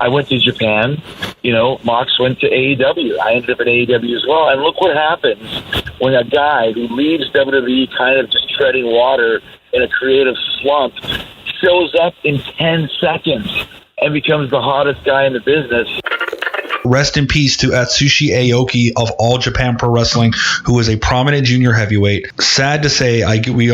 I went to Japan. Mox went to AEW. I ended up at AEW as well. And look what happens when a guy who leaves WWE kind of just treading water in a creative slump shows up in 10 seconds and becomes the hottest guy in the business. Rest in peace to Atsushi Aoki of All Japan Pro Wrestling, who is a prominent junior heavyweight. Sad to say, we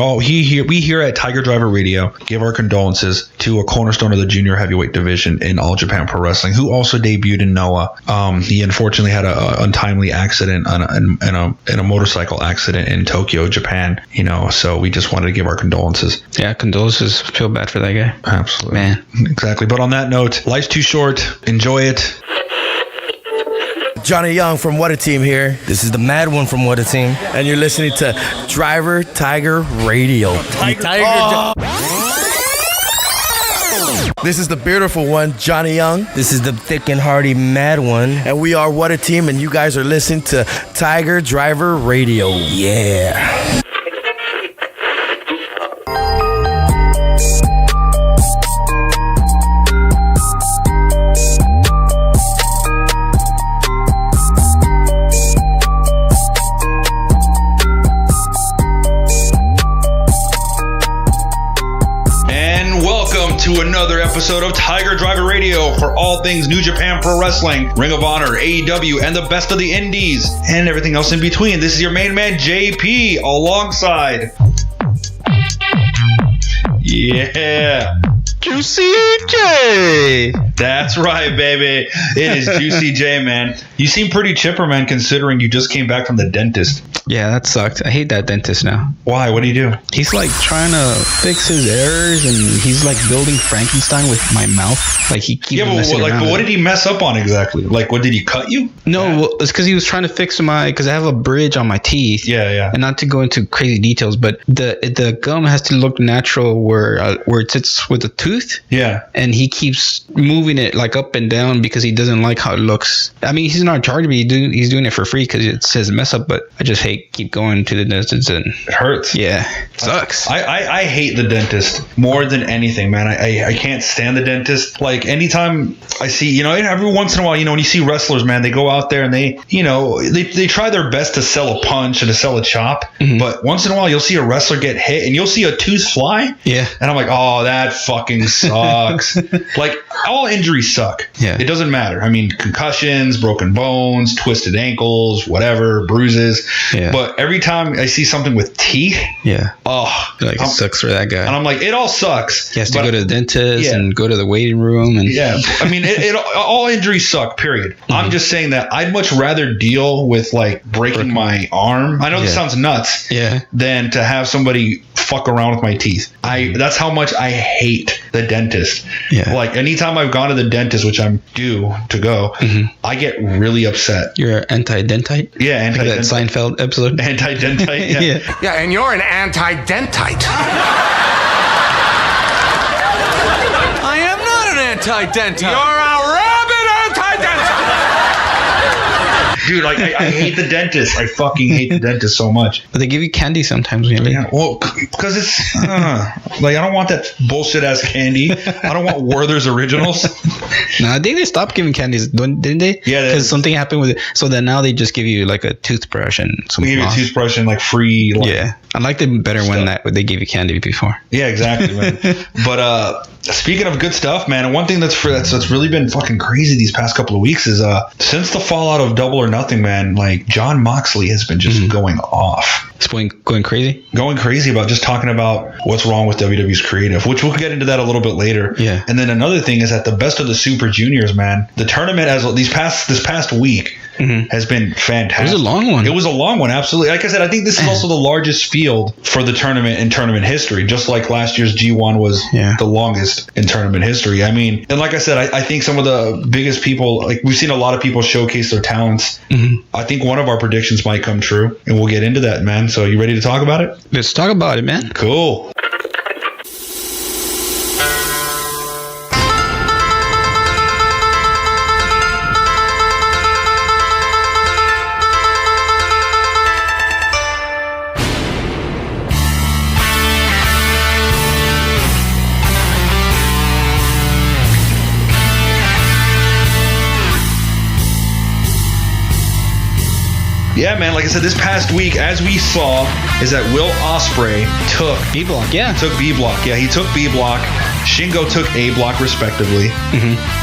here at Tiger Driver Radio give our condolences to a cornerstone of the junior heavyweight division in All Japan Pro Wrestling, who also debuted in Noah. He unfortunately had an untimely accident in a motorcycle accident in Tokyo, Japan. So we just wanted to give our condolences. Yeah, condolences. Feel bad for that guy. Absolutely, man. Exactly. But on that note, life's too short. Enjoy it. Johnny Young from What a Team here. This is the Mad One from What a Team. And you're listening to Driver Tiger Radio. This is the beautiful one, Johnny Young. This is the thick and hearty Mad One. And we are What a Team, and you guys are listening to Tiger Driver Radio. Yeah. To another episode of Tiger Driver Radio for all things New Japan Pro Wrestling, Ring of Honor, AEW, and the best of the indies, and everything else in between. This is your main man, JP, alongside... Yeah... Juicy J. That's right, baby. It is Juicy J, man. You seem pretty chipper, man, considering you just came back from the dentist. Yeah, that sucked. I hate that dentist now. Why? What do you do? He's like trying to fix his errors, and he's like building Frankenstein with my mouth. Like he keeps messing around. But what did he mess up on exactly? Like, what did he cut you? No, well, it's because he was trying to fix because I have a bridge on my teeth. Yeah. And not to go into crazy details, but the gum has to look natural where it sits with the tooth. Yeah. And he keeps moving it like up and down because he doesn't like how it looks. I mean, he's not charging me. He's doing it for free because it says mess up, but I just keep going to the dentist and it hurts. Yeah. Sucks. I hate the dentist more than anything, man. I can't stand the dentist. Like anytime I see, every once in a while, when you see wrestlers, man, they go out there and they try their best to sell a punch and to sell a chop. Mm-hmm. But once in a while, you'll see a wrestler get hit and you'll see a tooth fly. Yeah. And I'm like, oh, that fucking sucks. Like all injuries suck. Yeah. It doesn't matter. I mean, concussions, broken bones, twisted ankles, whatever, bruises. Yeah. But every time I see something with teeth, yeah. Oh, it sucks for that guy. And I'm like, it all sucks. He has to go to the dentist and go to the waiting room. And yeah. I mean, all injuries suck, period. Mm-hmm. I'm just saying that I'd much rather deal with like breaking my arm. I know this sounds nuts. Yeah. Than to have somebody fuck around with my teeth. That's how much I hate the dentist. Yeah. Like anytime I've gone to the dentist, which I'm due to go, I get really upset. You're anti-dentite? Yeah, anti-dentite. Like that Seinfeld episode? Anti-dentite, yeah. Yeah, and you're an anti-dentite. I am not an anti-dentite. You're a rabid anti-dentite. Dude, like I hate the dentist. I fucking hate the dentist so much. But they give you candy sometimes. Really. Yeah, well, because it's like I don't want that bullshit ass candy. I don't want Werther's Originals. No, I think they stopped giving candies, didn't they? Yeah, because something happened with it. So then now they just give you like a toothbrush and some. They give you a toothbrush and like free. Yeah, I liked it better when they gave you candy before. Yeah, exactly, man. But speaking of good stuff, man, and one thing that's really been fucking crazy these past couple of weeks is since the fallout of Double or Nothing, man, like Jon Moxley has been just going off. It's going crazy? Going crazy about just talking about what's wrong with WWE's creative, which we'll get into that a little bit later. Yeah. And then another thing is that the best of the Super Juniors, man, the tournament this past week has been fantastic. It was a long one. It was a long one, absolutely. Like I said, I think this is also the largest field for the tournament in tournament history, just like last year's G1 was the longest in tournament history. I mean, and like I said, I think some of the biggest people, like we've seen a lot of people showcase their talents. I think one of our predictions might come true, and we'll get into that, man. So you ready to talk about it? Let's talk about it, man. Cool. Yeah, man. Like I said, this past week, as we saw, is that Will Ospreay took B block, yeah. Took B block. Yeah, he took B block. Shingo took A block, respectively.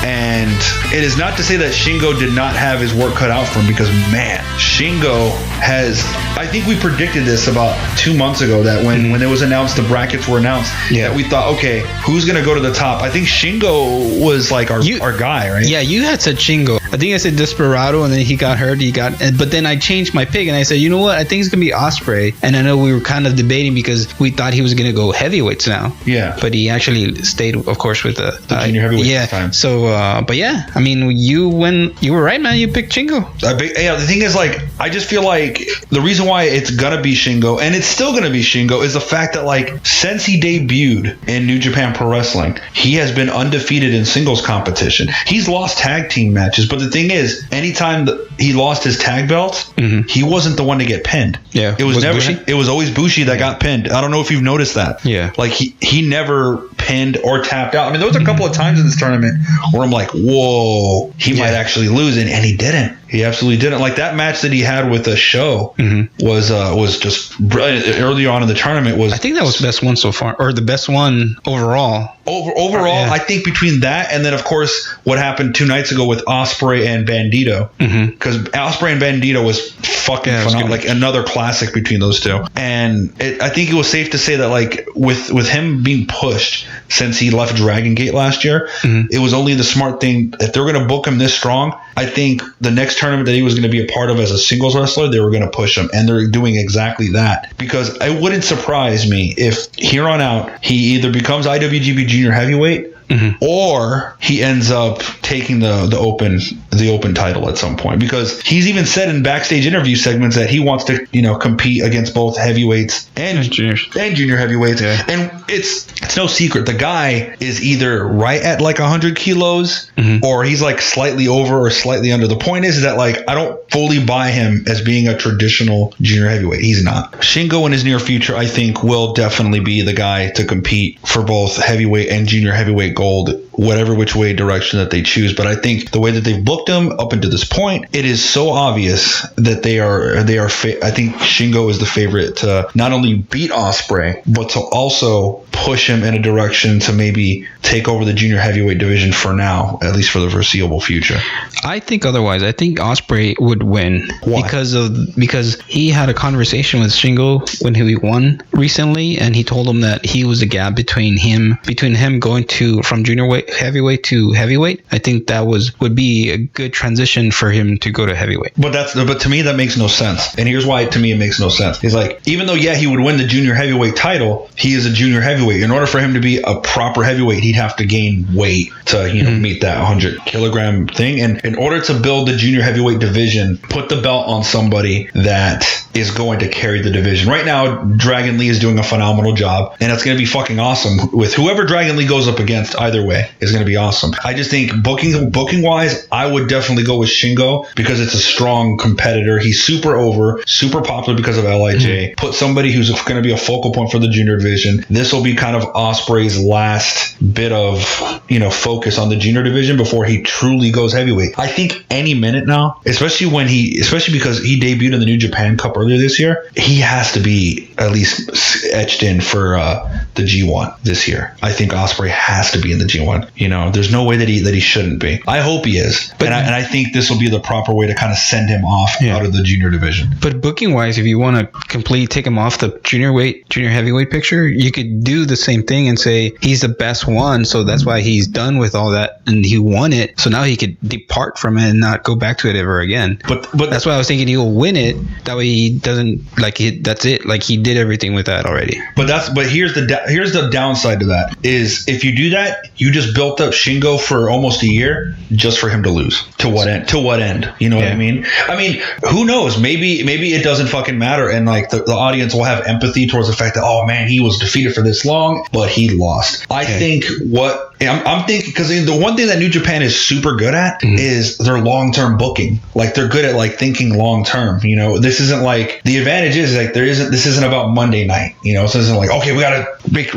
And it is not to say that Shingo did not have his work cut out for him, because, man, Shingo has... I think we predicted this about 2 months ago, that when it was announced, the brackets were announced, that we thought, okay, who's going to go to the top? I think Shingo was like our guy, right? Yeah, you had said Shingo. I think I said Desperado, and then he got hurt. But then I changed my pick, and I said, you know what? I think it's going to be Ospreay. And I know we were kind of debating because we thought he was going to go heavyweights now. Yeah. But he actually stayed, of course, with the junior heavyweight this time. So, but yeah, I mean, you were right, man. You picked Shingo. Yeah, the thing is, like, I just feel like the reason why it's gonna be Shingo, and it's still gonna be Shingo, is the fact that, like, since he debuted in New Japan Pro Wrestling, he has been undefeated in singles competition. He's lost tag team matches, but the thing is, anytime he lost his tag belts, he wasn't the one to get pinned. Yeah, it was never. Bushi? It was always Bushi that got pinned. I don't know if you've noticed that. Yeah, like he never pinned or tapped out. I mean, there was a couple of times in this tournament where I'm like, whoa, he might actually lose, and he didn't. He absolutely didn't. Like that match that he had with the show was just brilliant. Early on in the tournament was. I think that was the best one so far, or the best one overall. Overall, I think between that and then, of course, what happened 2 nights ago with Ospreay and Bandito, because Ospreay and Bandito was fucking phenomenal, like another classic between those two. And I think it was safe to say that, like, with him being pushed since he left Dragon Gate last year, it was only the smart thing. If they're going to book him this strong, I think the next tournament that he was going to be a part of as a singles wrestler, they were going to push him, and they're doing exactly that. Because it wouldn't surprise me if here on out he either becomes IWGP Junior Heavyweight, or he ends up taking the open title at some point, because he's even said in backstage interview segments that he wants to compete against both heavyweights and junior heavyweights. And it's no secret the guy is either right at like 100 kilos or he's like slightly over or slightly under. The point is that, like, I don't fully buy him as being a traditional junior heavyweight. He's not. Shingo in his near future, I think, will definitely be the guy to compete for both heavyweight and junior heavyweight gold, whatever which way direction that they choose. But I think the way that they've booked him up until this point, it is so obvious that they are I think Shingo is the favorite to not only beat Ospreay, but to also push him in a direction to maybe take over the junior heavyweight division for now, at least for the foreseeable future. I think otherwise. I think Ospreay would win. Why? Because he had a conversation with Shingo when he won recently, and he told him that he was a gap between him going from junior heavyweight to heavyweight. I think that would be a good transition for him to go to heavyweight. But to me that makes no sense. And here's why to me it makes no sense. He's like, even though he would win the junior heavyweight title, he is a junior heavyweight. In order for him to be a proper heavyweight, he'd have to gain weight to meet that 100 kilogram thing. And in order to build the junior heavyweight division, put the belt on somebody that is going to carry the division. Right now, Dragon Lee is doing a phenomenal job, and it's going to be fucking awesome. With whoever Dragon Lee goes up against, either way, is going to be awesome. I just think booking wise, I would definitely go with Shingo, because it's a strong competitor. He's super over, super popular because of LIJ. Put somebody who's going to be a focal point for the junior division. This will be kind of Ospreay's last bit of focus on the junior division before he truly goes heavyweight. I think any minute now, especially because he debuted in the New Japan Cup earlier this year, he has to be at least etched in for the G1 this year. I think Ospreay has to be in the G1. There's no way that he shouldn't be. I hope he is, and I think this will be the proper way to kind of send him off out of the junior division. But booking wise, if you want to completely take him off the junior heavyweight picture, you could do the same thing and say he's the best one, so that's why he's done with all that and he won it, so now he could depart from it and not go back to it ever again. But that's why I was thinking he'll win it, that way he doesn't that's it, like he did everything with that already. But here's the downside to that is, if you do that, you just built up Shingo for almost a year just for him to lose. To what end? You know what I mean? I mean, who knows? Maybe it doesn't fucking matter, and like the audience will have empathy towards the fact that, oh man, he was defeated for this long, but he lost. I think I'm thinking, because the one thing that New Japan is super good at is their long-term booking. Like, they're good at like thinking long-term. This isn't like, the advantage is like this isn't about Monday night. So this isn't like, okay, we gotta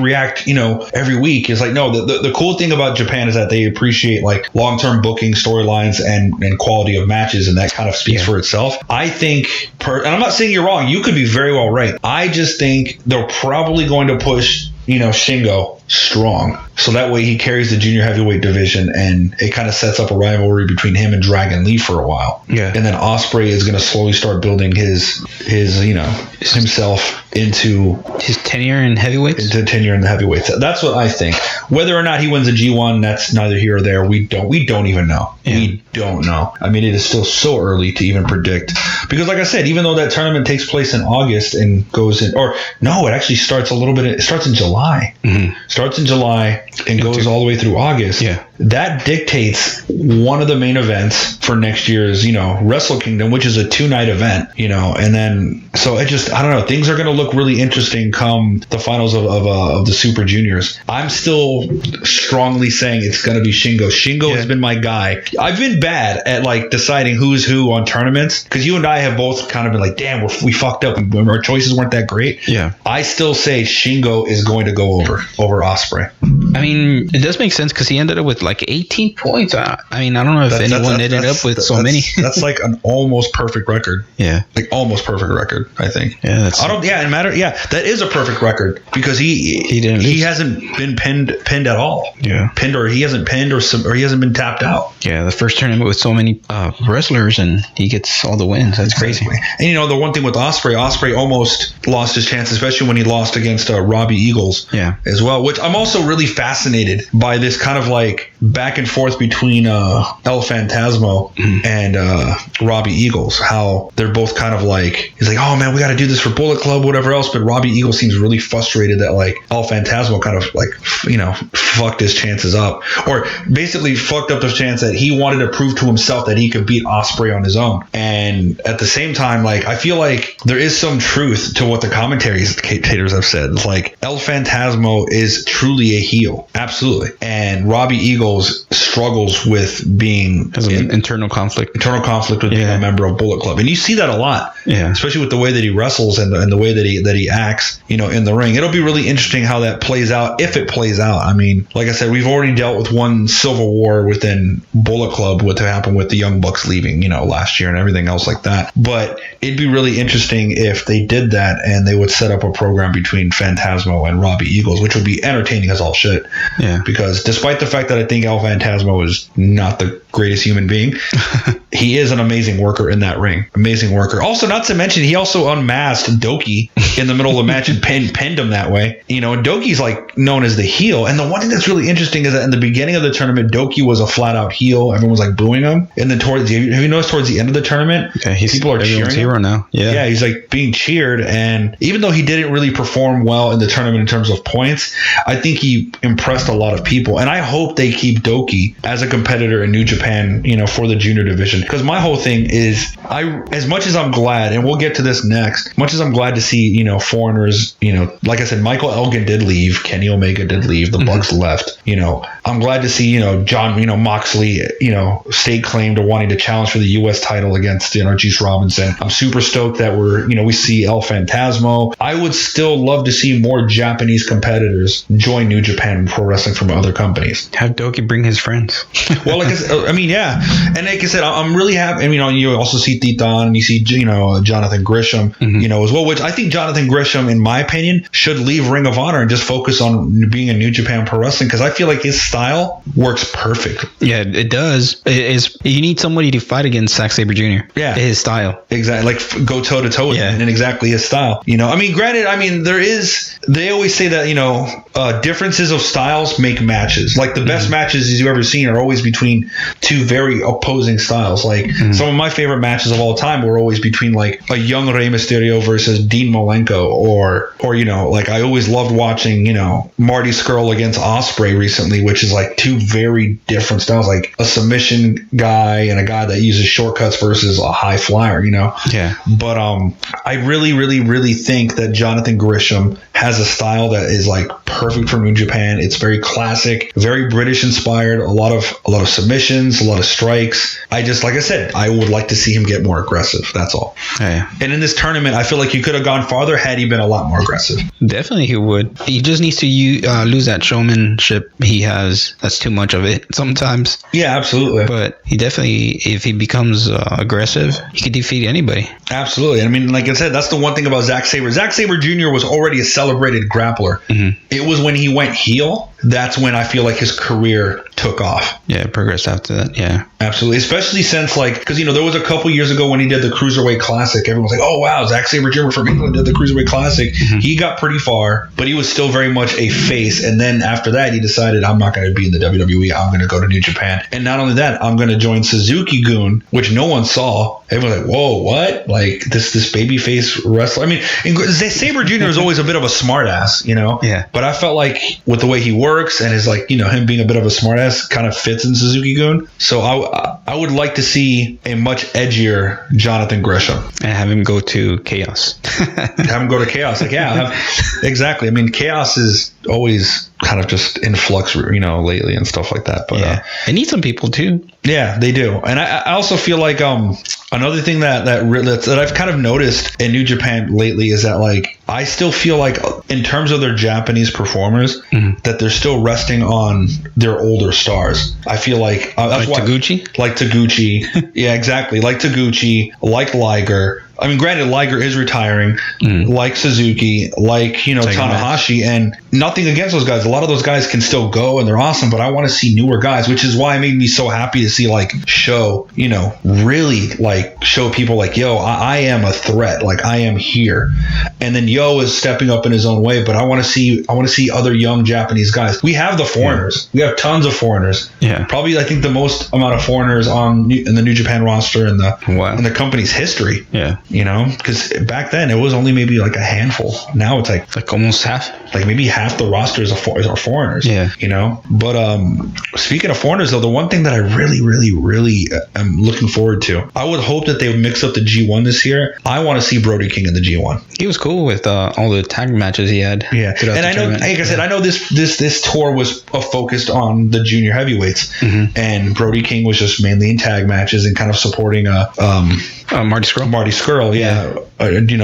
react every week. It's like, no, the cool thing about about Japan is that they appreciate like long-term booking, storylines, and quality of matches, and that kind of speaks for itself. I think, and I'm not saying you're wrong. You could be very well right. I just think they're probably going to push, Shingo strong, so that way he carries the junior heavyweight division, and it kind of sets up a rivalry between him and Dragon Lee for a while. Yeah, and then Ospreay is going to slowly start building his himself into his tenure in heavyweights. Into tenure in the heavyweights. That's what I think. Whether or not he wins a G1, that's neither here or there. We don't even know. Yeah. We don't know. I mean, it is still so early to even predict, because like I said, even though that tournament takes place in August and goes in, or no, it actually starts a little bit. It starts in July. Mm-hmm. Starts in July and goes all the way through August. Yeah. That dictates one of the main events for next year's, Wrestle Kingdom, which is a 2-night event, and then, so I don't know, things are going to look really interesting come the finals of the Super Juniors. I'm still strongly saying it's going to be Shingo. Shingo has been my guy. I've been bad at like deciding who's who on tournaments, because you and I have both kind of been like, damn, we fucked up. Our choices weren't that great. Yeah. I still say Shingo is going to go over Ospreay. I mean, it does make sense because he ended up with like 18 points. I mean, I don't know if anyone ended up with so many. That's like an almost perfect record. Yeah. Like almost perfect record, I think. Yeah. That is a perfect record, because he hasn't been pinned at all. Yeah. He hasn't pinned or he hasn't been tapped out. Yeah. The first tournament with so many wrestlers, and he gets all the wins. That's crazy. And the one thing with Ospreay almost lost his chance, especially when he lost against Robbie Eagles. Yeah. As well, which I'm also really fascinated by, this kind of like back and forth between El Phantasmo and Robbie Eagles, how they're both kind of like, he's like, oh man, we got to do this for Bullet Club, whatever else, but Robbie Eagles seems really frustrated that like El Phantasmo kind of like fucked his chances up, or basically fucked up the chance that he wanted to prove to himself that he could beat Ospreay on his own. And at the same time, like, I feel like there is some truth to what the commentators have said. It's like El Phantasmo is truly a heel, absolutely, and Robbie Eagles struggles with being internal conflict with being a member of Bullet Club, and you see that a lot, especially with the way that he wrestles and the way that he acts, in the ring. It'll be really interesting how that plays out, if it plays out. I mean, like I said, we've already dealt with one civil war within Bullet Club, what happened with the Young Bucks leaving, last year and everything else like that. But it'd be really interesting if they did that and they would set up a program between Phantasmo and Robbie Eagles, which would be entertaining as all shit. Yeah. Because despite the fact that I think El Phantasmo is not the greatest human being, he is an amazing worker in that ring. Amazing worker. Also, not to mention, he also unmasked Doki in the middle of the match and pinned him that way. And Doki's like known as the heel. And the one thing that's really interesting is that in the beginning of the tournament, Doki was a flat out heel. Everyone was like booing him. And then have you noticed towards the end of the tournament, people are cheering hero him now. Yeah, he's like being cheered. And even though he didn't really perform well in the tournament in terms of points, I think he impressed a lot of people. And I hope they keep Doki as a competitor in New Japan, for the junior division. Because my whole thing is, as much as I'm glad, and we'll get to this next, much as I'm glad to see, foreigners, like I said, Michael Elgin did leave, Kenny Omega did leave, the Bucks left, I'm glad to see, John, Moxley, stake claim to wanting to challenge for the U.S. title against, Juice Robinson. I'm super stoked that we see El Phantasmo. I would still love to see more Japanese competitors join New Japan Pro Wrestling from other companies. Have Doki bring his friends. Well, like I mean, yeah. And like I said, I'm really happy. I mean, you also see Titan, and you see, Jonathan Grisham, as well, which I think Jonathan Grisham, in my opinion, should leave Ring of Honor and just focus on being a New Japan Pro Wrestling, because I feel like his style works perfect. Yeah, it does. You need somebody to fight against Zack Sabre Jr. Yeah. His style. Exactly. Like go toe to toe with him, and exactly his style. I mean, granted, they always say that, differences of styles make matches. Like the best matches you've ever seen are always between two very opposing styles. Like some of my favorite matches of all time were always between like a young Rey Mysterio versus Dean Malenko, or like I always loved watching, Marty Scurll against Ospreay recently, which is like two very different styles, like a submission guy and a guy that uses shortcuts versus a high flyer, Yeah. But I really, really, really think that Jonathan Grisham has a style that is like perfect for New Japan. It's very classic, very British inspired, a lot of submissions, combinations, a lot of strikes. Like I said, I would like to see him get more aggressive. That's all. Yeah. And in this tournament, I feel like he could have gone farther had he been a lot more aggressive. Definitely he would. He just needs to lose that showmanship he has. That's too much of it sometimes. Yeah, absolutely. But he definitely, if he becomes aggressive, he could defeat anybody. Absolutely. I mean, like I said, that's the one thing about Zack Sabre. Zack Sabre Jr. was already a celebrated grappler. Mm-hmm. It was when he went heel, that's when I feel like his career took off. Yeah, it progressed after that. Yeah. Absolutely. Especially since, because, there was a couple years ago when he did the Cruiserweight Classic. Everyone was like, oh, wow, Zack Sabre Jr. from England did the Cruiserweight Classic. Mm-hmm. He got pretty far, but he was still very much a face. And then after that, he decided, I'm not going to be in the WWE. I'm going to go to New Japan. And not only that, I'm going to join Suzuki-gun, which no one saw. Everyone was like, whoa, what? Like, this babyface wrestler? I mean, Sabre Jr. is always a bit of a smartass, Yeah. But I felt like with the way he works and his, him being a bit of a smartass kind of fits in Suzuki-gun. So I would like to see a much edgier Jonathan Gresham. And have him go to Chaos. Have him go to Chaos. Exactly. I mean, Chaos is always kind of just in flux, lately and stuff like that. But yeah, they need some people too. Yeah, they do. And I also feel like another thing that I've kind of noticed in New Japan lately is that I still feel like in terms of their Japanese performers that they're still resting on their older stars. I feel like Taguchi? Like Taguchi. Yeah, exactly. Like Taguchi, like Liger. I mean, granted, Liger is retiring, like Suzuki, Tanahashi, and nothing against those guys. A lot of those guys can still go, and they're awesome, but I want to see newer guys, which is why it made me so happy to see, Show, really, show people yo, I am a threat. I am here. And then Yo is stepping up in his own way, but I want to see other young Japanese guys. We have the foreigners. Yeah. We have tons of foreigners. Yeah. Probably, I think, the most amount of foreigners in the New Japan roster in the company's history. Yeah. Because back then it was only maybe a handful. Now it's like almost half. Maybe half the roster are foreigners. Yeah. But speaking of foreigners, though, the one thing that I really, really, really am looking forward to, I would hope that they would mix up the G1 this year. I want to see Brody King in the G1. He was cool with all the tag matches he had. Yeah. And I know, like I said, I know this tour was focused on the junior heavyweights, and Brody King was just mainly in tag matches and kind of supporting Marty Scurll,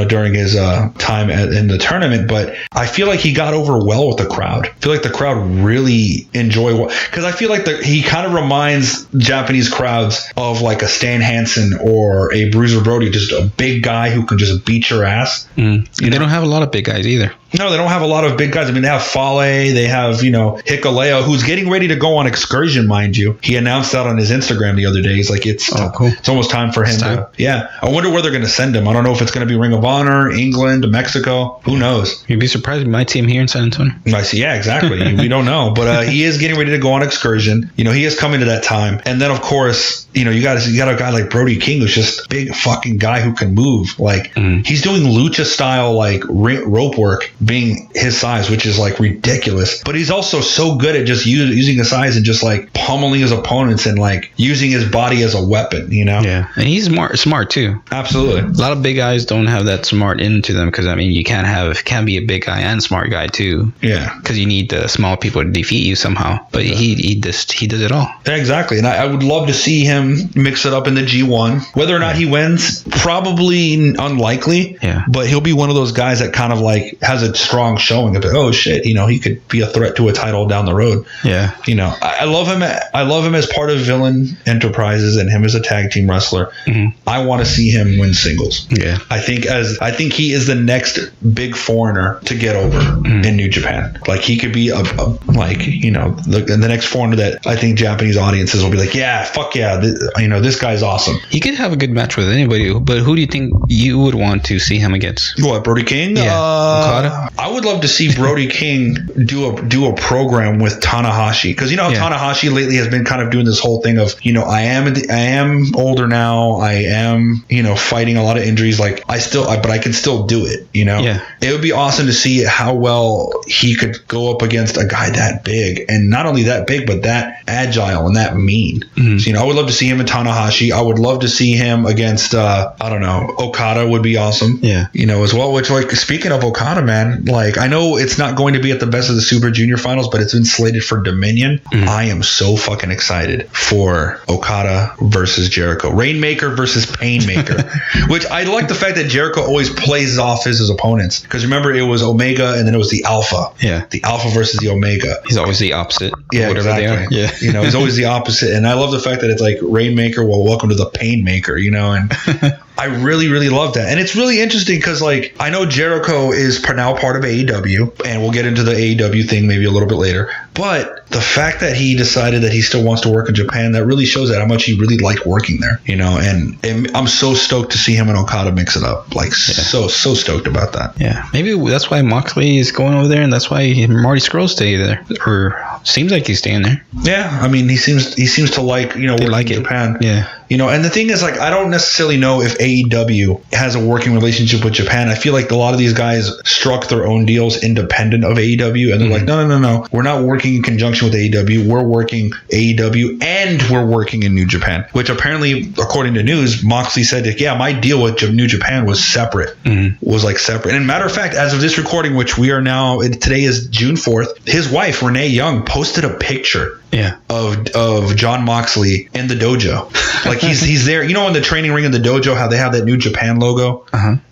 during his time in the tournament. But I feel like he got over well with the crowd. I feel like the crowd really enjoy because I feel like he kind of reminds Japanese crowds of a Stan Hansen or a Bruiser Brody, just a big guy who can just beat your ass. They don't have a lot of big guys either. No, they don't have a lot of big guys. I mean, they have Fale, they have, Hikuleo, who's getting ready to go on excursion, mind you. He announced that on his Instagram the other day. He's like, it's almost time for him to. Yeah. I wonder where they're going to send him. I don't know if it's going to be Ring of Honor, England, Mexico. Who knows? You'd be surprised if we might see him here in San Antonio. Yeah, exactly. We don't know. But he is getting ready to go on excursion. He is coming to that time. And then, of course, you got a guy like Brody King, who's just a big fucking guy who can move. He's doing lucha style, rope work, being his size, which is ridiculous. But he's also so good at just using his size and just pummeling his opponents and using his body as a weapon, Yeah. And he's smart too. Absolutely. A lot of big guys don't have that smart into them because, you can be a big guy and smart guy too. Yeah. Because you need the small people to defeat you somehow. But he does it all. Yeah, exactly. And I would love to see him mix it up in the G1. Whether or not he wins, probably unlikely. Yeah. But he'll be one of those guys that kind of has a strong showing of oh shit, he could be a threat to a title down the road. Yeah. I love him. I love him as part of Villain Enterprises and him as a tag team wrestler. I want to see him win singles. Yeah. I think he is the next big foreigner to get over in New Japan. He could be the next foreigner that I think Japanese audiences will be like, yeah, fuck yeah, this guy's awesome. He could have a good match with anybody, but who do you think you would want to see him against? What, Brody King? Yeah. Okada? I would love to see Brody King do a program with Tanahashi, because Tanahashi lately has been kind of doing this whole thing of I am older now, I am fighting a lot of injuries, but I can still do it. Yeah. It would be awesome to see how well he could go up against a guy that big, and not only that big but that agile and that mean. So, I would love to see him in Tanahashi. I would love to see him against Okada would be awesome. Yeah. As well. Which speaking of Okada, man. man. Like, I know it's not going to be at the Best of the Super Junior finals, but it's been slated for Dominion. I am so fucking excited for Okada versus Jericho. Rainmaker versus Painmaker. Which I like the fact that Jericho always plays off his opponents. Because remember, it was Omega and then it was the Alpha. Yeah. The Alpha versus the Omega. He's always the opposite. Yeah, whatever exactly. they are. Yeah. You know, he's always the opposite. And I love the fact that it's like Rainmaker, well, welcome to the Painmaker, you know, and I really, really love that. And it's really interesting because, like, I know Jericho is now part of AEW, and we'll get into the AEW thing maybe a little bit later. But the fact that he decided that he still wants to work in Japan, that really shows that how much he really liked working there, you know. And I'm so stoked to see him and Okada mix it up. Like, so stoked about that. Yeah. Maybe that's why Moxley is going over there, and that's why Marty Scurll stayed there. Or seems like he's staying there. Yeah. I mean, he seems to like, you know, working in Japan. Yeah. You know, and the thing is, like, I don't necessarily know if AEW has a working relationship with Japan. I feel like a lot of these guys struck their own deals independent of AEW, and they're like, no. We're not working in conjunction with AEW. We're working AEW, and we're working in New Japan, which apparently, according to news, Moxley said that, yeah, my deal with New Japan was separate, was like separate. And matter of fact, as of this recording, which we are now, today is June 4th, his wife, Renee Young, posted a picture of John Moxley in the dojo. Like, he's there. You know, in the training ring in the dojo, how they have that New Japan logo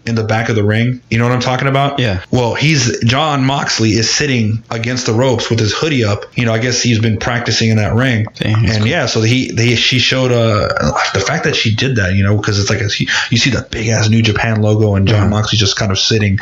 in the back of the ring? You know what I'm talking about? Yeah. Well, John Moxley is sitting against the ropes with his hoodie up. You know, I guess he's been practicing in that ring. And yeah, so she showed the fact that she did that, you know, because it's like you see that big ass New Japan logo and John Moxley just kind of sitting,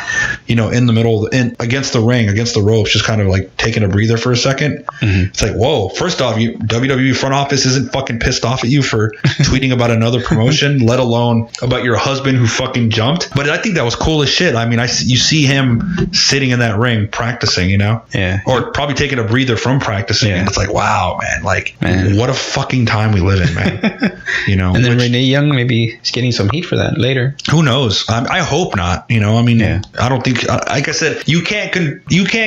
you know, in the middle against the ring, against the ropes, just kind of like taking a breather for a second. It's like, whoa, first off, WWE front office isn't fucking pissed off at you for tweeting about another promotion, let alone about your husband who fucking jumped. But I think that was cool as shit. I mean, you see him sitting in that ring practicing, you know? Yeah. Or probably taking a breather from practicing. And it's like, wow, man. Like, what a fucking time we live in, man. You know? And then Renee Young maybe is getting some heat for that later. Who knows? I hope not. You know, I mean, I don't think, like I said, you can't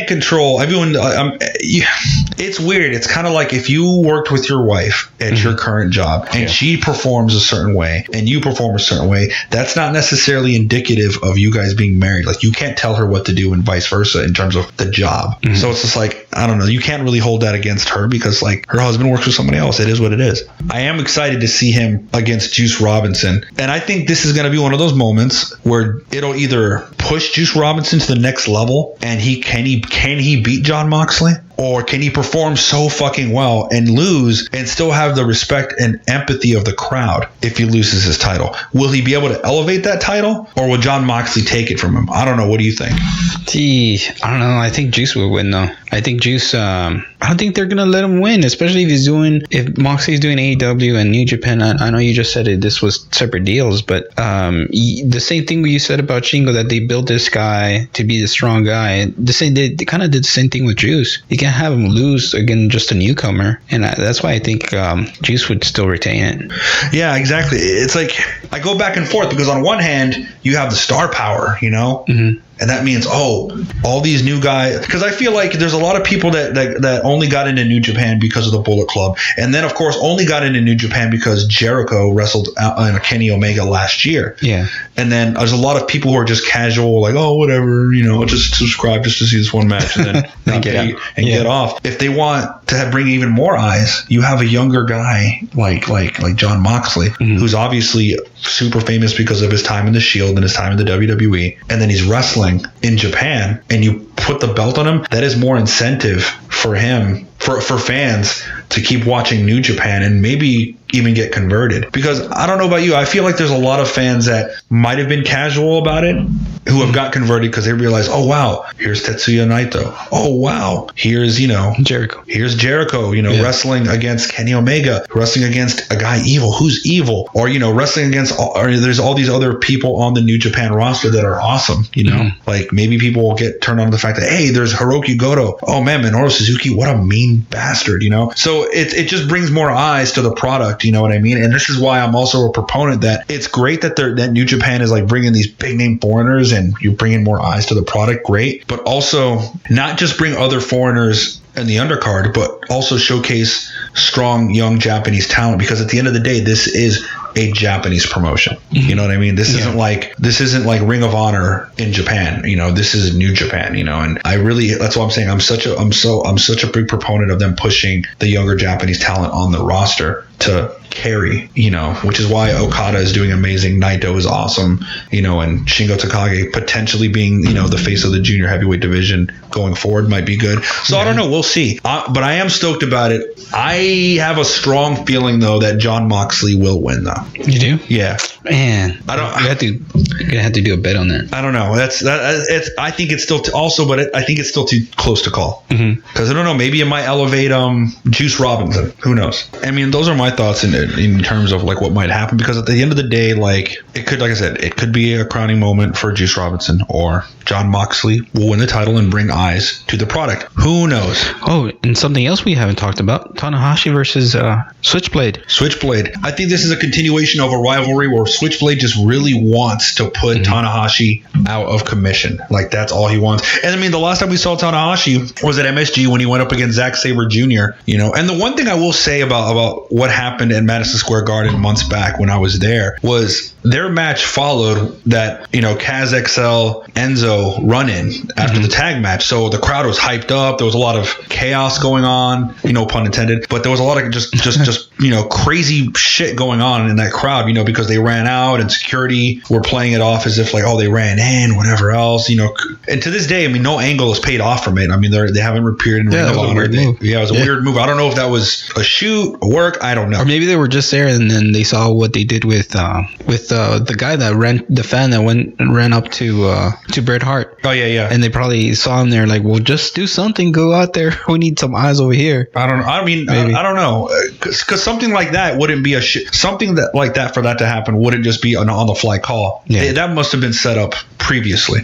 control everyone. It's weird. It's kind of like if you worked with your wife at your current job and she performs a certain way and you perform a certain way, that's not necessarily indicative of you guys being married. Like, you can't tell her what to do and vice versa in terms of the job. So it's just like, I don't know, you can't really hold that against her because, like, her husband works with somebody else. It is what it is. I am excited to see him against Juice Robinson, and I think this is going to be one of those moments where it'll either push Juice Robinson to the next level and can he beat John Moxley, or can he perform so fucking well and lose and still have the respect and empathy of the crowd if he loses his title? Will he be able to elevate that title, or will John Moxley take it from him? I don't know. What do you think? Gee, I don't know. I think Juice will win, though. I think Juice, I don't think they're going to let him win, especially if Moxley's doing AEW and New Japan. I know you just said this was separate deals, but the same thing you said about Shingo, that they built this guy to be the strong guy. They kind of did the same thing with Juice. You can't have him lose again, just a newcomer. And that's why I think Juice would still retain it. Yeah, exactly. It's like, I go back and forth because on one hand, you have the star power, you know? And that means, all these new guys. Because I feel like there's a lot of people that only got into New Japan because of the Bullet Club. And then, of course, only got into New Japan because Jericho wrestled in Kenny Omega last year. Yeah. And then there's a lot of people who are just casual, like, whatever, you know, just subscribe just to see this one match and then get off. If they want to bring even more eyes, you have a younger guy like John Moxley, who's obviously super famous because of his time in the Shield and his time in the WWE. And then he's wrestling in Japan, and you put the belt on him. That is more incentive for him, for fans to keep watching New Japan and maybe even get converted. Because I don't know about you, I feel like there's a lot of fans that might have been casual about it who have got converted because they realize, oh wow, here's Tetsuya Naito. Oh wow, here's Jericho. Here's Jericho, wrestling against Kenny Omega, wrestling against a guy evil. Who's evil? Or wrestling against, or there's all these other people on the New Japan roster that are awesome. Like maybe people will get turned on to the fact that, hey, there's Hiroki Goto. Oh man, Minoru Suzuki, what a mean bastard. So it just brings more eyes to the product. You know what I mean? And this is why I'm also a proponent that it's great that New Japan is like bringing these big name foreigners and you're bringing more eyes to the product. Great. But also not just bring other foreigners in the undercard, but also showcase strong young Japanese talent, because at the end of the day, this is a Japanese promotion. You know what I mean? This isn't like Ring of Honor in Japan. You know, this is New Japan. You know, and that's what I'm saying. I'm such a big proponent of them pushing the younger Japanese talent on the roster to carry, you know, which is why Okada is doing amazing. Naito is awesome, you know, and Shingo Takagi potentially being, you know, the face of the junior heavyweight division going forward might be good. So I don't know. We'll see. But I am stoked about it. I have a strong feeling, though, that Jon Moxley will win, though. You do? Yeah. Man, you're gonna have to do a bet on that. I don't know. I think it's still I think it's still too close to call. Because I don't know. Maybe it might elevate Juice Robinson. Who knows? I mean, those are my thoughts in terms of like what might happen. Because at the end of the day, like it could, like I said, it could be a crowning moment for Juice Robinson, or Jon Moxley will win the title and bring eyes to the product. Who knows? Oh, and something else we haven't talked about: Tanahashi versus Switchblade. Switchblade. I think this is a continuation of a rivalry where Switchblade just really wants to put Tanahashi out of commission. Like, that's all he wants. And I mean, the last time we saw Tanahashi was at MSG when he went up against Zack Sabre Jr., you know. And the one thing I will say about what happened in Madison Square Garden months back when I was there was their match followed that, you know, Kaz XL Enzo run-in after the tag match. So the crowd was hyped up. There was a lot of chaos going on, you know, pun intended. But there was a lot of just you know, crazy shit going on in that crowd, you know, because they ran out and security were playing it off as if like, oh, they ran in, whatever else, you know. And to this day, I mean, no angle is paid off from it. I mean, they haven't appeared in Ring of Honor. It was a weird move. I don't know if that was a shoot, a work. I don't know. Or maybe they were just there and then they saw what they did with the guy that ran up to Bret Hart. Oh yeah. And they probably saw him there, like, well, just do something. Go out there. We need some eyes over here. I don't know, because something like that wouldn't be something that like that, for that to happen wouldn't just be an on the fly call. That must have been set up previously.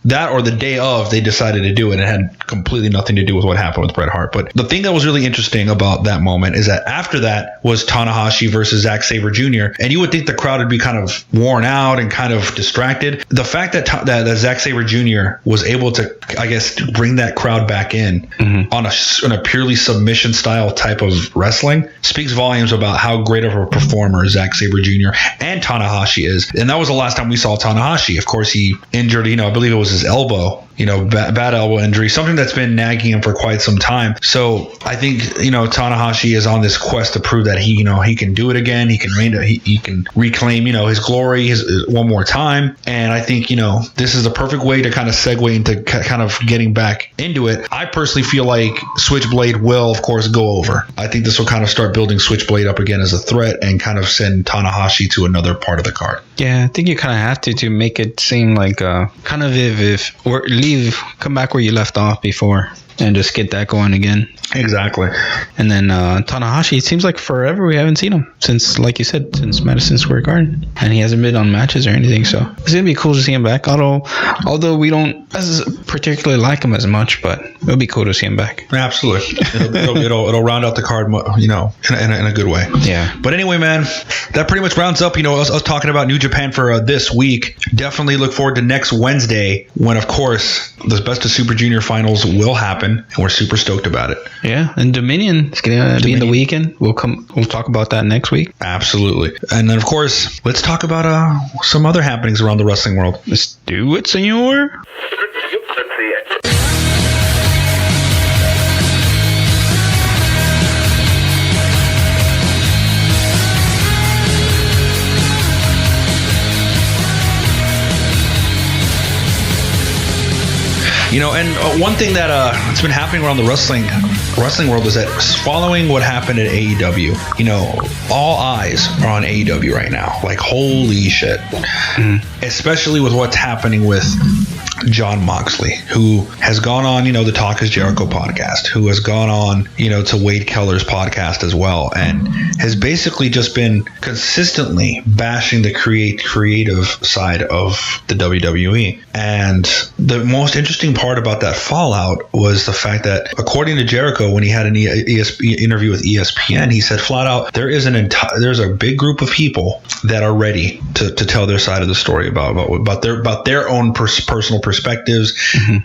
That or the day of they decided to do it. It had completely nothing to do with what happened with Bret Hart. But the thing that was really interesting about that moment is that after that was Tanahashi versus Zack Sabre Jr. And you would think the crowd would be kind of worn out and kind of distracted. The fact that Zack Sabre Jr. was able to, I guess, bring that crowd back in on a purely submission style type of wrestling speaks volumes about how great of a performer Zack Sabre Jr. and Tanahashi is. And that was the last time we saw Tanahashi. Of course, he injured, you know, I believe it was his elbow, you know, bad elbow injury, something that's been nagging him for quite some time. So I think, you know, Tanahashi is on this quest to prove that he can do it again. He can reclaim, you know, his glory one more time. And I think, you know, this is the perfect way to kind of segue into kind of getting back into it. I personally feel like Switchblade will, of course, go over. I think this will kind of start building Switchblade up again as a threat and kind of send Tanahashi to another part of the card. Yeah, I think you kind of have to make it seem like kind of come back where you left off before and just get that going again. Exactly. And then Tanahashi, it seems like forever we haven't seen him since, like you said, since Madison Square Garden, and he hasn't been on matches or anything. So it's gonna be cool to see him back. Although we don't particularly like him as much, but it'll be cool to see him back. Absolutely. It'll round out the card, you know, in a good way. Yeah. But anyway, man, that pretty much rounds up, you know, us talking about New Japan for this week. Definitely look forward to next Wednesday when, of course, the Best of Super Junior finals will happen, and we're super stoked about it. Yeah, and Dominion is going to be in the weekend. We'll talk about that next week. Absolutely. And then, of course, let's talk about some other happenings around the wrestling world. Let's do it, senor. You know, and one thing that it's been happening around the wrestling world is that following what happened at AEW, you know, all eyes are on AEW right now. Like, holy shit. Especially with what's happening with Jon Moxley, who has gone on, you know, the Talk is Jericho podcast, who has gone on, you know, to Wade Keller's podcast as well, and has basically just been consistently bashing the creative side of the WWE. And the most interesting part about that fallout was the fact that, according to Jericho, when he had an interview with ESPN, he said flat out, there's a big group of people that are ready to tell their side of the story about their own personal perspective perspectives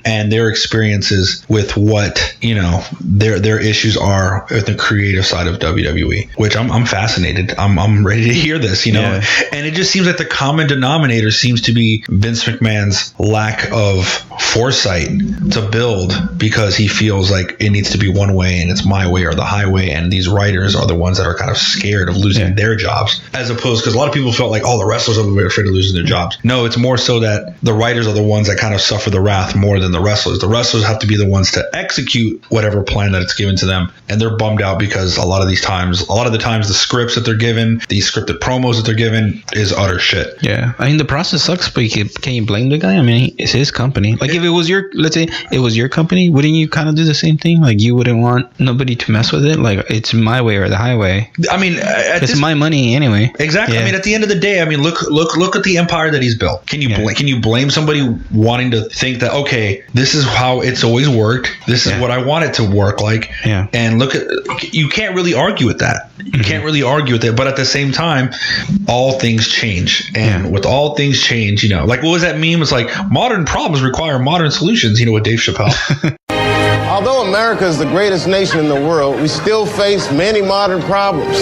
and their experiences with what, you know, their issues are at the creative side of WWE, which I'm fascinated. I'm ready to hear this, you know. And it just seems like the common denominator seems to be Vince McMahon's lack of foresight to build, because he feels like it needs to be one way and it's my way or the highway, and these writers are the ones that are kind of scared of losing their jobs, as opposed, because a lot of people felt like, oh, the wrestlers are afraid of losing their jobs. No, it's more so that the writers are the ones that kind of suffer the wrath more than the wrestlers. The wrestlers have to be the ones to execute whatever plan that it's given to them, and they're bummed out because a lot of the times the scripts that they're given, these scripted promos that they're given, is utter shit. Yeah, I mean, the process sucks, but can you blame the guy? I mean, it's his company. Like, if it was let's say it was your company, wouldn't you kind of do the same thing? Like, you wouldn't want nobody to mess with it. Like, it's my way or the highway. I mean, it's my money anyway. Exactly. Yeah. I mean, at the end of the day, I mean, look at the empire that he's built. Can you blame somebody wanting to think that, okay, this is how it's always worked, this is what I want it to work like? Yeah. And you can't really argue with that. You can't really argue with it. But at the same time, all things change, and with all things change, you know, like, what was that meme? It's like, modern problems require modern solutions, you know, with Dave Chappelle. Although America is the greatest nation in the world, we still face many modern problems,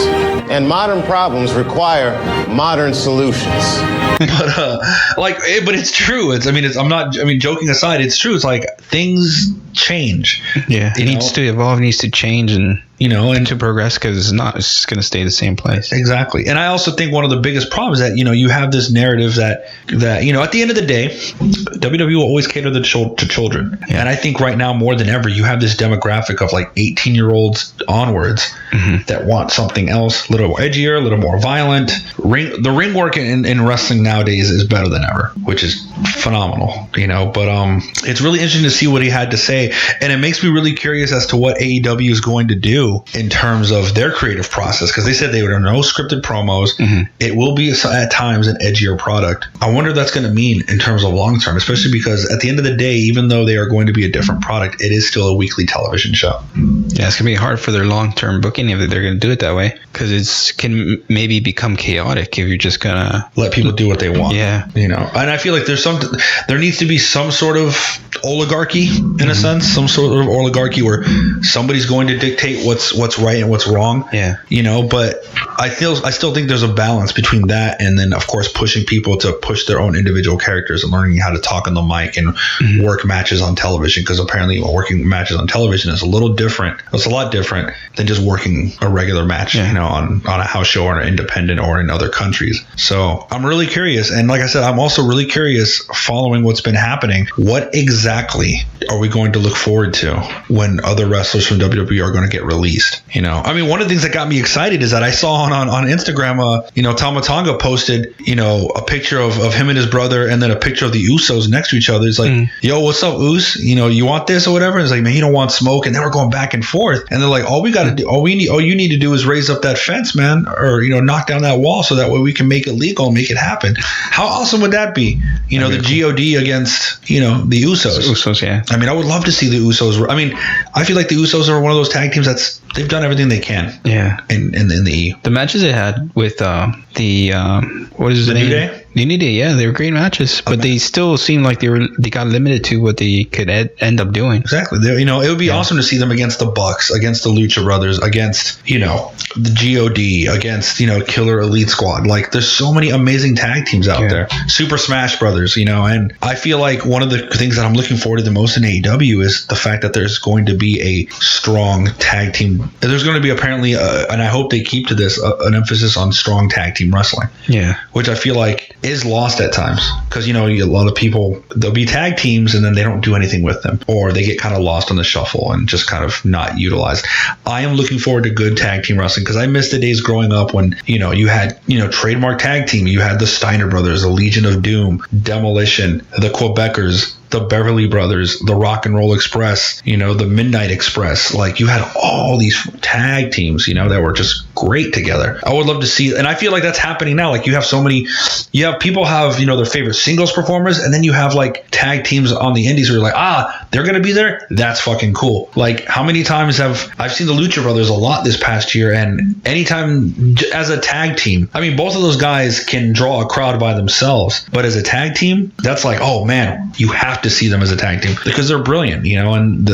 and modern problems require modern solutions. But it's true. Joking aside, it's true. It's like, things change. Yeah, it needs to evolve, needs to change, and and to progress, because it's going to stay the same place. Exactly. And I also think one of the biggest problems is that, you have this narrative that at the end of the day, WWE will always cater to children. Yeah. And I think right now more than ever, you have this demographic of like 18-year-olds onwards that want something else, a little more edgier, a little more violent. The ring work in wrestling nowadays is better than ever, which is phenomenal, but it's really interesting to see what he had to say, and it makes me really curious as to what AEW is going to do in terms of their creative process, because they said they would have no scripted promos. It will be at times an edgier product. I wonder what that's going to mean in terms of long term, especially because at the end of the day, even though they are going to be a different product, it is still a weekly television show. Yeah, it's going to be hard for their long term booking if they're going to do it that way, because it can maybe become chaotic if you're just going to let people do what they want. Yeah. And I feel like there needs to be some sort of oligarchy in a sense, some sort of oligarchy where somebody's going to dictate what's right and what's wrong. Yeah. But I still think there's a balance between that and then, of course, pushing people to push their own individual characters and learning how to talk on the mic and work matches on television, because apparently working matches on television is a little different. It's a lot different than just working a regular match, on a house show or an independent or in other countries. So I'm really curious. And like I said, I'm also really curious, following what's been happening, what exactly are we going to look forward to when other wrestlers from WWE are going to get released? One of the things that got me excited is that I saw on Instagram, Tama Tonga posted, a picture of him and his brother, and then a picture of the Usos next to each other. It's like, yo, what's up, Us? You want this or whatever? It's like, man, he don't want smoke. And then we're going back and forth. And they're like, all you need to do is raise up that fence, man, or, knock down that wall so that way we can make it legal and make it happen. How awesome would that be? The GOD against, the Usos. Usos, yeah. I would love to see the Usos. I feel like the Usos are one of those tag teams they've done everything they can. Yeah. In the E. The matches they had with what is the name? New Day? The New Day, yeah, they were great matches, but they still seemed like they got limited to what they could end up doing. Exactly. It would be awesome to see them against the Bucks, against the Lucha Brothers, against the GOD, against Killer Elite Squad. Like, there's so many amazing tag teams out there. Super Smash Brothers, and I feel like one of the things that I'm looking forward to the most in AEW is the fact that there's going to be a strong tag team. There's going to be apparently, and I hope they keep to this, an emphasis on strong tag team wrestling. Yeah. Which I feel like is lost at times, because a lot of people, there'll be tag teams and then they don't do anything with them, or they get kind of lost on the shuffle and just kind of not utilized. I am looking forward to good tag team wrestling, because I miss the days growing up when you had trademark tag team. You had the Steiner Brothers, the Legion of Doom, Demolition, the Quebecers, the Beverly Brothers, the Rock and Roll Express, the Midnight Express. Like, you had all these tag teams, that were just great together. I would love to see, and I feel like that's happening now. Like, people have, their favorite singles performers, and then you have like tag teams on the indies where you're like, they're going to be there. That's fucking cool. Like, how many times I've seen the Lucha Brothers a lot this past year, and anytime as a tag team, both of those guys can draw a crowd by themselves, but as a tag team, that's like, oh man, you have to see them as a tag team because they're brilliant, you know, and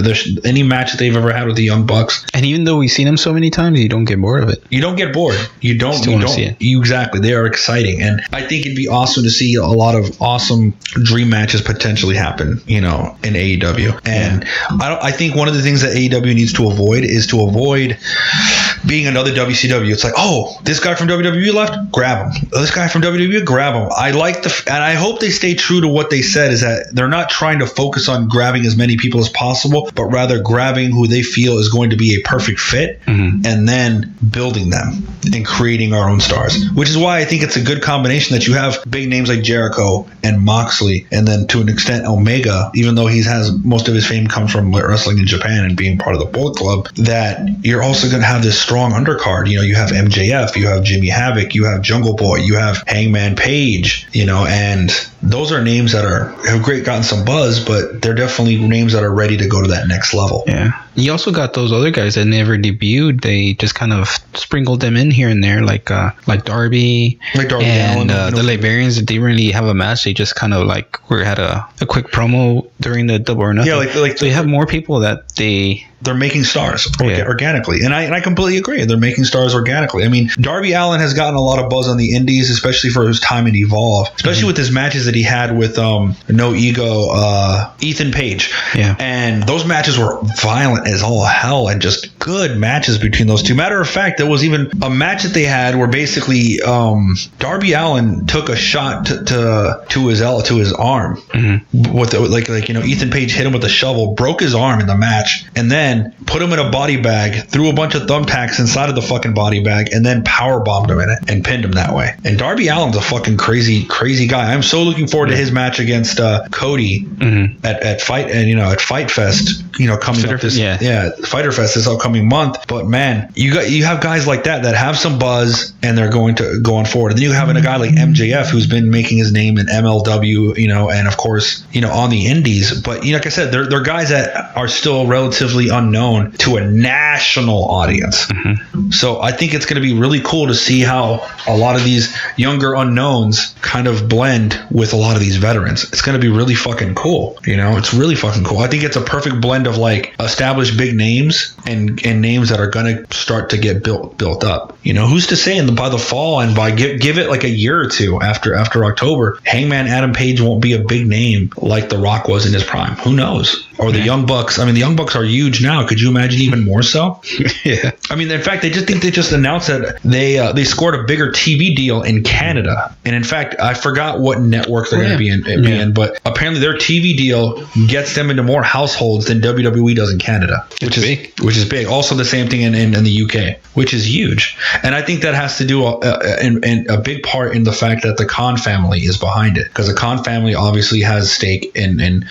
any match that they've ever had with the Young Bucks. And even though we've seen them so many times, you don't get bored of it. You don't get bored. You don't see it. Exactly. They are exciting. And I think it'd be awesome to see a lot of awesome dream matches potentially happen, you know, in AEW. And I think one of the things that AEW needs to avoid is to avoid being another WCW. It's like, oh, this guy from WWE left, grab him. This guy from WWE, grab him. I like and I hope they stay true to what they said, is that they're not trying to focus on grabbing as many people as possible, but rather grabbing who they feel is going to be a perfect fit and then building them and creating our own stars, which is why I think it's a good combination that you have big names like Jericho and Moxley, and then to an extent Omega, even though he has most of his fame comes from wrestling in Japan and being part of the Bullet Club, that you're also going to have this strong undercard. You know, you have MJF, you have Jimmy Havoc, you have Jungle Boy, you have Hangman Page, you know, and those are names that have gotten some buzz, but they're definitely names that are ready to go to that next level. Yeah. You also got those other guys that never debuted. They just kind of sprinkled them in here and there, like Darby, and Allen, the Liberians. They didn't really have a match. They just kind of had a quick promo during the Double or Nothing. Yeah, like they have more people that they're making stars organically, and I completely agree. They're making stars organically. I mean, Darby Allin has gotten a lot of buzz on the indies, especially for his time in Evolve, especially with his matches that he had with No Ego, Ethan Page. Yeah, and those matches were violent as all hell and just good matches between those two. Matter of fact, there was even a match that they had where basically Darby Allin took a shot to his arm with you know, Ethan Page hit him with a shovel, broke his arm in the match, and then put him in a body bag, threw a bunch of thumbtacks inside of the fucking body bag, and then power bombed him in it and pinned him that way. And Darby Allin's a fucking crazy guy. I'm so looking forward to his match against Cody at Fight Fest, you know, coming up this Fighter Fest this upcoming month. But man, you have guys like that have some buzz and they're going forward. And then you have a guy like MJF who's been making his name in MLW, you know, and of course, you know, on the indies. But you know, like I said, they're guys that are still relatively unknown to a national audience. So I think it's going to be really cool to see how a lot of these younger unknowns kind of blend with a lot of these veterans. It's going to be really fucking cool. You know, it's really fucking cool. I think it's a perfect blend of like established big names and names that are going to start to get built up. You know, who's to say by the fall and by give it like a year or two after October, Hangman Adam Page won't be a big name like The Rock was in his prime. Who knows? Or the Young Bucks. I mean, the Young Bucks are huge now. Could you imagine even more so? Yeah. I mean, in fact, they just announced that they scored a bigger TV deal in Canada. And in fact, I forgot what network they're going to be in, but apparently their TV deal gets them into more households than WWE does in Canada, which is big. Also the same thing in the UK, which is huge. And I think that has to do in a big part in the fact that the Khan family is behind it, because the Khan family obviously has stake in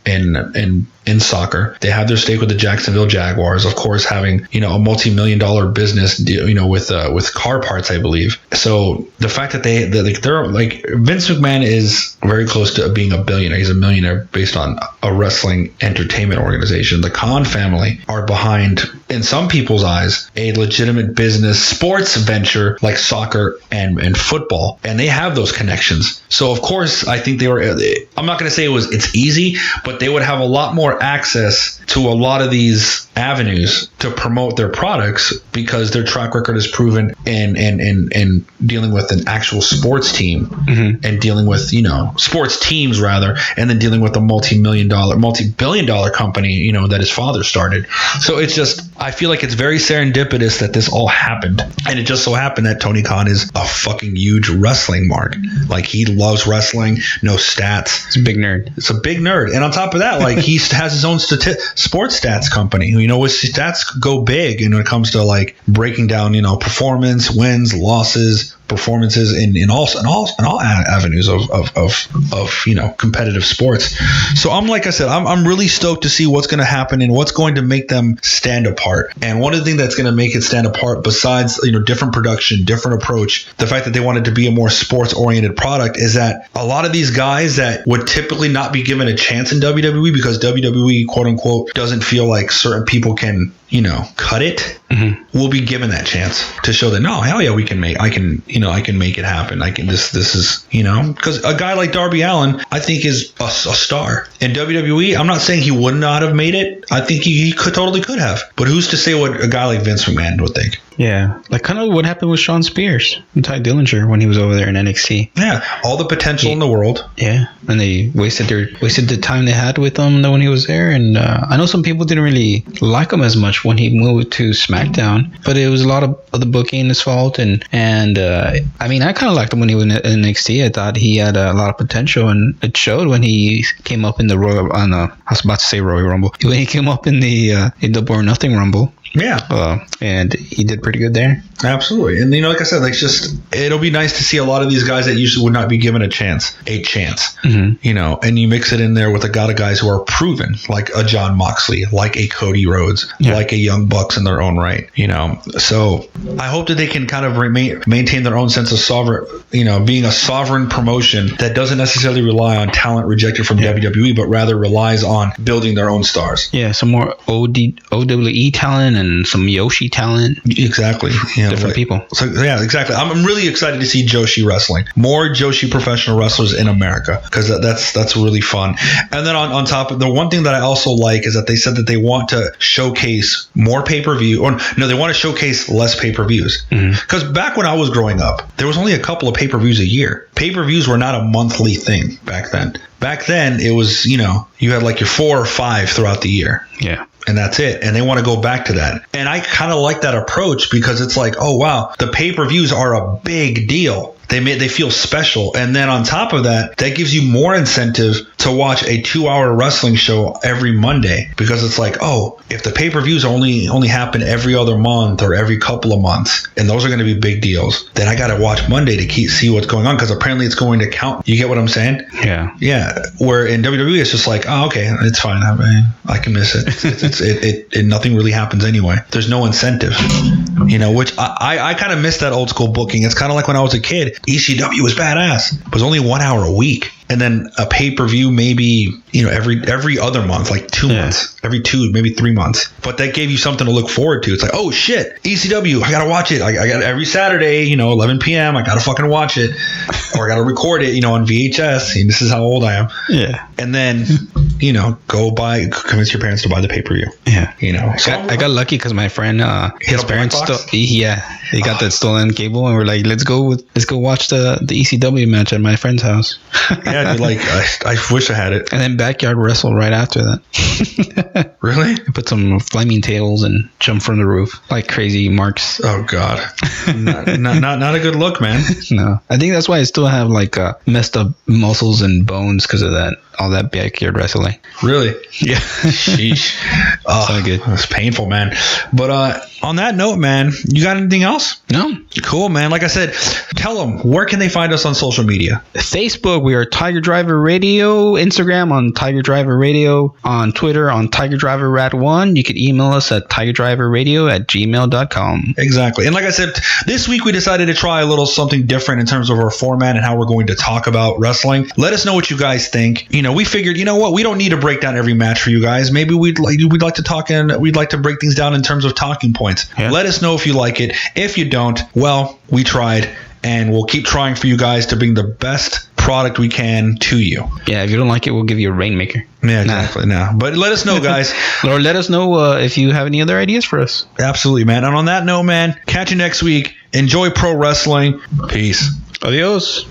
soccer. They have their stake with the Jacksonville Jaguars, of course, having, you know, a multi-million-dollar business, you know, with car parts, I believe. So the fact that they're like Vince McMahon is very close to being a billionaire. He's a millionaire based on a wrestling entertainment organization. The Khan family are behind, in some people's eyes, a legitimate business sports venture like soccer and football, and they have those connections. So of course, I think I'm not going to say it's easy, but they would have a lot more access to a lot of these avenues to promote their products, because their track record is proven in dealing with an actual sports team and dealing with, you know, sports teams rather, and then dealing with a multi-billion-dollar company, you know, that his father started. So it's just, I feel like it's very serendipitous that this all happened. And it just so happened that Tony Khan is a fucking huge wrestling mark. Like, he loves wrestling, no stats. He's a big nerd. It's a big nerd. And on top of that, like, he has his own sports stats company. You know, his stats go big, and when it comes to like breaking down, you know, performance, wins, losses, performances in all avenues of you know, competitive sports. So I'm really stoked to see what's going to happen and what's going to make them stand apart. apart. And one of the things that's going to make it stand apart, besides different production, different approach, the fact that they wanted to be a more sports oriented product, is that a lot of these guys that would typically not be given a chance in WWE because WWE quote unquote doesn't feel like certain people can cut it, will be given that chance to show that no, hell yeah, I can make it happen. This is because a guy like Darby Allin, I think, is a star in WWE. I'm not saying he would not have made it. I think he totally could have, but who's to say what a guy like Vince McMahon would think? Yeah, like kind of what happened with Shawn Spears and Ty Dillinger when he was over there in NXT. Yeah, all the potential in the world. Yeah, and they wasted the time they had with him when he was there. And I know some people didn't really like him as much when he moved to SmackDown, but it was a lot of the booking his fault. And I mean, I kind of liked him when he was in NXT. I thought he had a lot of potential, and it showed when he came up in the Royal. I was about to say Royal Rumble. When he came up in the Double or Nothing Rumble. Yeah. And he did pretty good there. Absolutely. And, like I said, it'll be nice to see a lot of these guys that usually would not be given a chance. Mm-hmm. And you mix it in there with a lot of guys who are proven, like a Jon Moxley, like a Cody Rhodes, like a Young Bucks in their own right, So I hope that they can kind of maintain their own sense of sovereign, being a sovereign promotion that doesn't necessarily rely on talent rejected from WWE, but rather relies on building their own stars. Yeah, some more OWE talent and some Yoshi talent. Exactly. Different people. So yeah, exactly. I'm really excited to see Joshi wrestling. More Joshi professional wrestlers in America, because that's really fun. And then on top of the one thing that I also like is that they said that they want to showcase more pay-per-view, or no, they want to showcase less pay-per-views. Because back when I was growing up, there was only a couple of pay-per-views a year. Pay-per-views were not a monthly thing back then. Back then, it was, you had like your 4 or 5 throughout the year. Yeah. And that's it. And they want to go back to that. And I kind of like that approach because it's like, oh, wow, the pay-per-views are a big deal. They feel special. And then on top of that, that gives you more incentive to watch a 2-hour wrestling show every Monday, because it's like, oh, if the pay-per-views only happen every other month or every couple of months, and those are going to be big deals, then I got to watch Monday to see what's going on, because apparently it's going to count. You get what I'm saying? Yeah. Yeah. Where in WWE, it's just like, oh, okay, it's fine. I can miss it. It nothing really happens anyway. There's no incentive, which I kind of miss that old school booking. It's kind of like when I was a kid. ECW was badass. It was only 1 hour a week. And then a pay-per-view maybe, every other month, like 2 months, every 2, maybe 3 months. But that gave you something to look forward to. It's like, oh shit, ECW, I got to watch it. I got every Saturday, 11 p.m. I got to fucking watch it, or I got to record it, on VHS. And this is how old I am. Yeah. And then, convince your parents to buy the pay-per-view. Yeah. So I got lucky because my friend, his parents they got that stolen cable, and we're like, let's go watch the ECW match at my friend's house. Yeah. I wish I had it. And then backyard wrestle right after that. Really? Put some flaming tails and jump from the roof like crazy marks. Oh God, not a good look, man. No, I think that's why I still have like messed up muscles and bones because of that. All that backyard wrestling. Really? Yeah. Sheesh. Oh, so good. It's painful, man. But on that note, man, you got anything else? No. Cool, man. Like I said, tell them, where can they find us on social media? Facebook, we are Tiger Driver Radio. Instagram on Tiger Driver Radio. On Twitter on Tiger Driver Rat1. You can email us at tigerdriverradio@gmail.com. Exactly. And like I said, this week we decided to try a little something different in terms of our format and how we're going to talk about wrestling. Let us know what you guys think. We figured, we don't need to break down every match for you guys. Maybe we'd like to talk and we'd like to break things down in terms of talking points. Yeah. Let us know if you like it. If you don't, well, we tried, and we'll keep trying for you guys to bring the best product we can to you. Yeah, if you don't like it, we'll give you a Rainmaker. Yeah, exactly. Nah. But let us know, guys. Or let us know if you have any other ideas for us. Absolutely, man. And on that note, man, catch you next week. Enjoy pro wrestling. Peace. Adios.